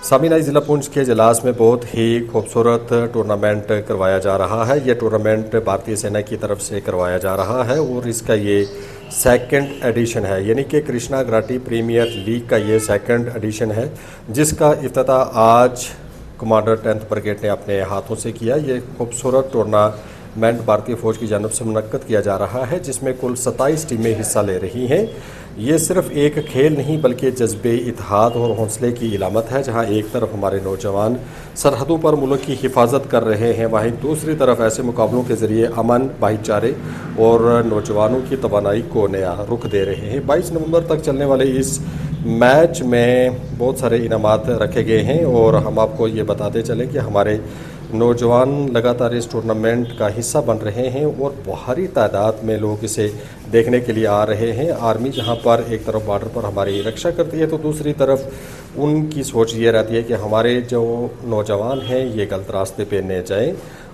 सामिना ज़िला पुंछ के इजलास में बहुत ही खूबसूरत टूर्नामेंट करवाया जा रहा है। ये टूर्नामेंट भारतीय सेना की तरफ से करवाया जा रहा है और इसका ये सेकंड एडिशन है, यानी कि कृष्णा घाटी प्रीमियर लीग का ये सेकंड एडिशन है, जिसका इफ्तिताह आज कमांडर 10th ब्रिगेड ने अपने हाथों से किया। ये खूबसूरत टूर्नामेंट भारतीय फ़ौज की जानब से मुनक्कद किया जा रहा है, जिसमें कुल 27 टीमें हिस्सा ले रही हैं। ये सिर्फ एक खेल नहीं बल्कि जज्बे इत्तेहाद और हौसले की इलामत है, जहां एक तरफ हमारे नौजवान सरहदों पर मुल्क की हिफाजत कर रहे हैं, वहीं दूसरी तरफ ऐसे मुकाबलों के ज़रिए अमन, भाईचारे और नौजवानों की तवानाई को नया रुख दे रहे हैं। 22 नवंबर तक चलने वाले इस मैच में बहुत सारे इनामात रखे गए हैं और हम आपको ये बताते चलें कि हमारे नौजवान लगातार इस टूर्नामेंट का हिस्सा बन रहे हैं और भारी तादाद में लोग इसे देखने के लिए आ रहे हैं। आर्मी जहां पर एक तरफ बॉर्डर पर हमारी रक्षा करती है, तो दूसरी तरफ उनकी सोच ये रहती है कि हमारे जो नौजवान हैं ये गलत रास्ते पे न जाएं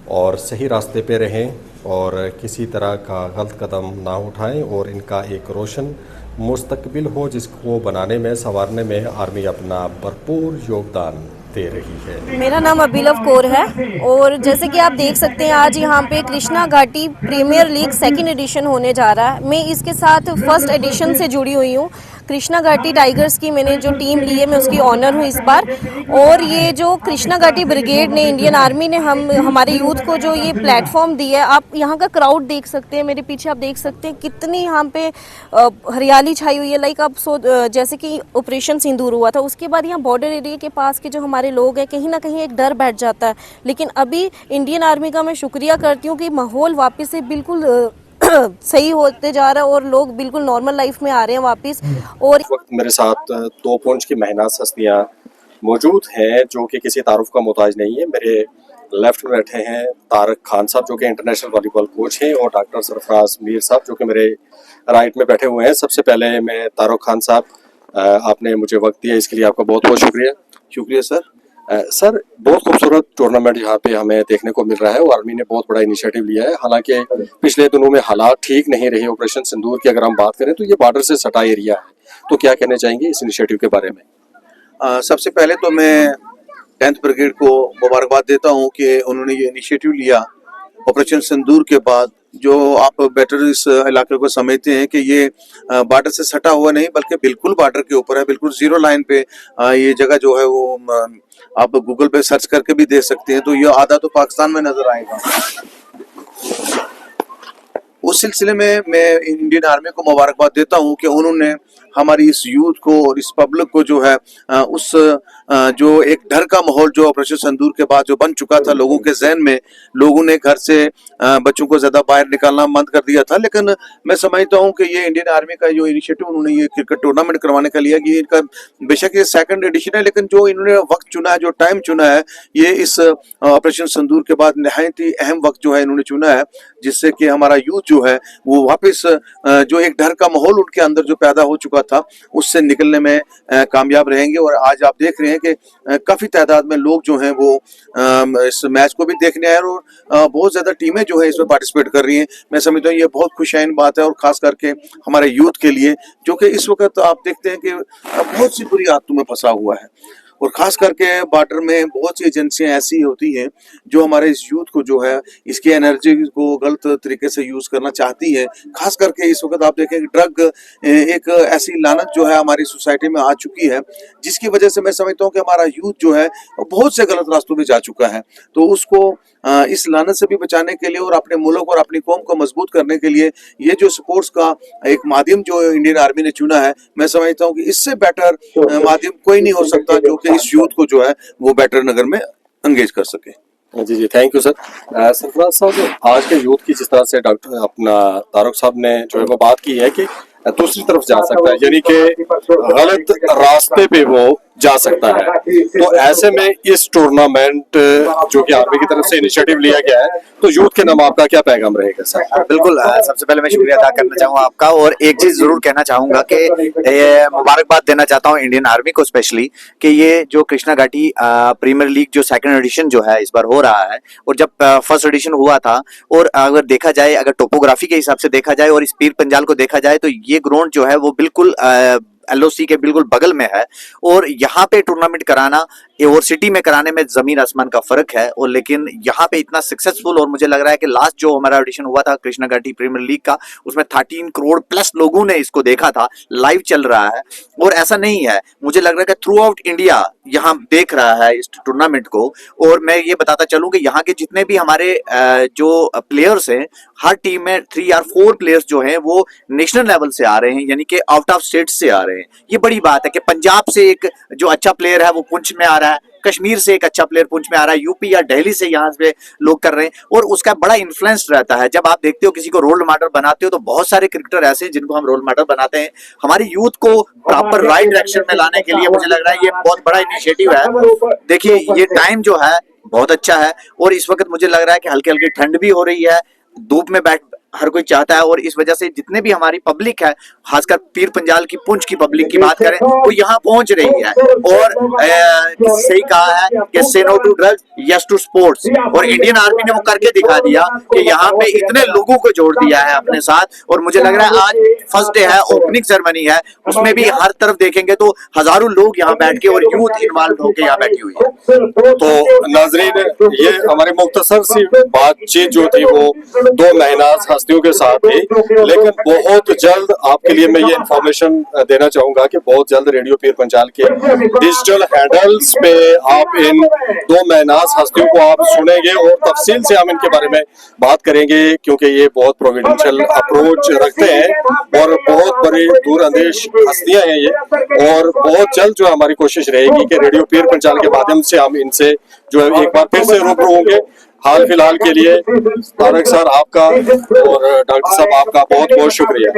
और सही रास्ते पे रहें और किसी तरह का गलत कदम ना उठाएं और इनका एक रोशन मुस्तकबिल हो, जिसको बनाने में, संवारने में आर्मी अपना भरपूर योगदान दे रही है। मेरा नाम अभिलव कौर है और जैसे कि आप देख सकते हैं आज यहाँ पे कृष्णा घाटी प्रीमियर लीग सेकंड एडिशन होने जा रहा है। मैं इसके साथ फर्स्ट एडिशन से जुड़ी हुई हूँ। कृष्णा घाटी टाइगर्स की मैंने जो टीम ली है मैं उसकी ऑनर हूँ इस बार। और ये जो कृष्णा घाटी ब्रिगेड ने, इंडियन आर्मी ने हमारे यूथ को जो ये प्लेटफॉर्म दिया है, आप यहाँ का क्राउड देख सकते हैं, मेरे पीछे आप देख सकते हैं कितनी यहाँ पे हरियाली छाई हुई है। लाइक आप जैसे कि ऑपरेशन सिंदूर हुआ था, उसके बाद यहाँ बॉर्डर एरिया के पास के जो हमारे लोग हैं, कहीं ना कहीं एक डर बैठ जाता है। लेकिन अभी इंडियन आर्मी का मैं शुक्रिया करती हूँ कि माहौल वापस से बिल्कुल सही होते जा रहा है और लोग बिल्कुल नॉर्मल लाइफ में आ रहे हैं वापस। और इस वक्त मेरे साथ दो पुंछ की मेहनत हस्तियाँ मौजूद हैं जो कि किसी तारुफ का मोहताज नहीं है। मेरे लेफ्ट में बैठे हैं तारक खान साहब जो कि इंटरनेशनल वॉलीबॉल कोच हैं और डॉक्टर सरफराज मीर साहब जो कि मेरे राइट में बैठे हुए हैं। सबसे पहले मैं तारक खान साहब, आपने मुझे वक्त दिया, इसके लिए आपका बहुत बहुत शुक्रिया। शुक्रिया सर। सर, बहुत खूबसूरत टूर्नामेंट यहाँ पे हमें देखने को मिल रहा है और आर्मी ने बहुत बड़ा इनिशिएटिव लिया है। हालांकि पिछले दिनों में हालात ठीक नहीं रहे ऑपरेशन सिंदूर की अगर हम बात करें तो ये बॉर्डर से सटा एरिया है, तो क्या कहना चाहेंगे इस इनिशिएटिव के बारे में? सबसे पहले तो मैं 10th ब्रिगेड को मुबारकबाद देता हूँ कि उन्होंने ये इनिशिएटिव लिया ऑपरेशन सिंदूर के बाद। जो आप बेटर इस इलाके को समझते हैं कि ये बॉर्डर से सटा हुआ नहीं बल्कि बिल्कुल बॉर्डर के ऊपर है, बिल्कुल जीरो लाइन पे ये जगह जो है वो आप गूगल पे सर्च करके भी देख सकते हैं, तो ये आधा तो पाकिस्तान में नजर आएगा। उस सिलसिले में मैं इंडियन आर्मी को मुबारकबाद देता हूं कि उन्होंने हमारी इस यूथ को और इस पब्लिक को जो है उस जो एक डर का माहौल जो ऑपरेशन सिंदूर के बाद जो बन चुका था लोगों के जहन में, लोगों ने घर से बच्चों को ज्यादा बाहर निकालना बंद कर दिया था। लेकिन मैं समझता हूं कि ये इंडियन आर्मी का जो इनिशिएटिव उन्होंने ये क्रिकेट टूर्नामेंट करवाने का लिया, कि इनका बेशक ये सेकंड एडिशन है, लेकिन जो इन्होंने वक्त चुना है, जो टाइम चुना है, ये इस ऑपरेशन सिंदूर के बाद निहायत ही अहम वक्त जो है इन्होंने चुना है, जिससे कि हमारा यूथ जो है वो वापस जो एक डर का माहौल उनके अंदर जो पैदा हो चुका था उससे निकलने में कामयाब रहेंगे। और आज आप देख रहे हैं कि काफी तादाद में लोग जो हैं वो इस मैच को भी देखने आए और बहुत ज्यादा टीमें जो है इसमें पार्टिसिपेट कर रही हैं। मैं समझता हूँ ये बहुत खुशहाइन बात है और खास करके हमारे यूथ के लिए, जो कि इस वक्त आप देखते हैं कि बहुत सी बुरी आदतों में फंसा हुआ है। और खास करके बॉर्डर में बहुत सी एजेंसियां ऐसी होती हैं जो हमारे इस यूथ को जो है इसकी एनर्जी को गलत तरीके से यूज करना चाहती है। खास करके इस वक्त आप देखें ड्रग एक ऐसी लानत जो है हमारी सोसाइटी में आ चुकी है, जिसकी वजह से मैं समझता हूँ कि हमारा यूथ जो है बहुत से गलत रास्तों में जा चुका है। तो उसको इस लानत से भी बचाने के लिए और अपने मुल्क और अपनी कौम को मजबूत करने के लिए ये जो स्पोर्ट्स का एक माध्यम जो इंडियन आर्मी ने चुना है, मैं समझता हूँ कि इससे बेटर माध्यम कोई नहीं हो सकता जो कि इस यूथ को जो है वो बेटर नगर में एंगेज कर सके। जी जी, थैंक यू सर। सरफराज साहब, आज के यूथ की जिस तरह से डॉक्टर अपना तारक साहब ने जो है वो बात की है कि दूसरी तरफ जा सकता है, यानी कि गलत रास्ते पे वो जा सकता है, तो ऐसे में इस टूर्नामेंट जो कि आर्मी की तरफ से इनिशिएटिव लिया गया है, तो यूथ के नाम आपका क्या पैगाम रहेगा सर? बिल्कुल, सबसे पहले मैं शुक्रिया अदा करना चाहूंगा आपका और एक चीज जरूर कहना चाहूंगा कि मुबारकबाद देना चाहता हूं इंडियन आर्मी को स्पेशली कि ये जो कृष्णा घाटी प्रीमियर लीग जो सेकंड एडिशन जो है इस बार हो रहा है, और जब फर्स्ट एडिशन हुआ था और अगर देखा जाए, अगर टोपोग्राफी के हिसाब से देखा जाए और इस पीर पंजाल को देखा जाए, तो ये ग्राउंड जो है वो बिल्कुल LOC के बिल्कुल बगल में है और यहाँ पे टूर्नामेंट कराना और सिटी में कराने में जमीन आसमान का फर्क है। और लेकिन यहाँ पे इतना सक्सेसफुल, और मुझे लग रहा है कि लास्ट जो हमारा ऑडिशन हुआ था कृष्णा घाटी प्रीमियर लीग का, उसमें 13 करोड़ प्लस लोगों ने इसको देखा था, लाइव चल रहा है। और ऐसा नहीं है, मुझे लग रहा है कि थ्रू आउट इंडिया यहाँ देख रहा है इस टूर्नामेंट को। और मैं ये बताता चलूं कि यहाँ के जितने भी हमारे जो प्लेयर्स हैं, हर टीम में 3 या 4 प्लेयर्स जो हैं वो नेशनल लेवल से आ रहे हैं, यानी कि आउट ऑफ स्टेट से आ रहे हैं। ये बड़ी बात है कि पंजाब से एक जो अच्छा प्लेयर है वो पुंछ में आ रहा है, कश्मीर से एक अच्छा प्लेयर पुंछ में आ रहा है, यूपी या दिल्ली से यहाँ पे लोग कर रहे हैं, और उसका बड़ा इन्फ्लुएंस रहता है। जब आप देखते हो किसी को रोल मॉडल बनाते हो, तो बहुत सारे क्रिकेटर ऐसे हैं जिनको हम रोल मॉडल बनाते हैं। हमारी यूथ को प्रॉपर राइट डायरेक्शन में लाने के लिए मुझे लग रहा है ये बहुत बड़ा इनिशिएटिव है। देखिए ये टाइम जो है बहुत अच्छा है, और इस वक्त मुझे लग रहा है कि हल्की हल्की ठंड भी हो रही है, धूप में बैठ हर कोई चाहता है, और इस वजह से जितने भी हमारी पब्लिक है, खासकर पीर पंजाल की पुंछ की पब्लिक की बात करें, वो यहाँ पहुंच रही है। और सही कहा है कि say no to drugs, yes to sports, और इंडियन आर्मी ने वो करके दिखा दिया कि यहाँ पे इतने लोगों को जोड़ दिया है अपने साथ। और मुझे लग रहा है आज फर्स्ट डे है, ओपनिंग सेरेमनी है, उसमें भी हर तरफ देखेंगे तो हजारों लोग यहाँ बैठ के और यूथ इन्वॉल्व होकर यहाँ बैठी हुई है। तो नाजरीन, ये हमारी मुख्तसर सी बातचीत जो थी वो 2 महनाज हस्तियों के साथ थी, लेकिन बहुत जल्द आपके लिए मैं ये इंफॉर्मेशन देना चाहूंगा कि बहुत जल्द रेडियो पीर पंजाल के डिजिटल हैंडल्स पे आप इन 2 महनाज हस्तियों को आप सुनेंगे, और तफसील से हम इनके बारे में बात करेंगे, क्योंकि ये बहुत प्रोविडेंशियल अप्रोच रखते हैं और बहुत बड़ी दूरअंदेश हस्तियां हैं ये। और बहुत जल्द जो हमारी कोशिश रहेगी कि रेडियो पीर पंजाल के माध्यम से हम इनसे जो है एक बार फिर से रूबरू होंगे। हाल फिलहाल के लिए तारक सर आपका और डॉक्टर साहब आपका बहुत बहुत शुक्रिया।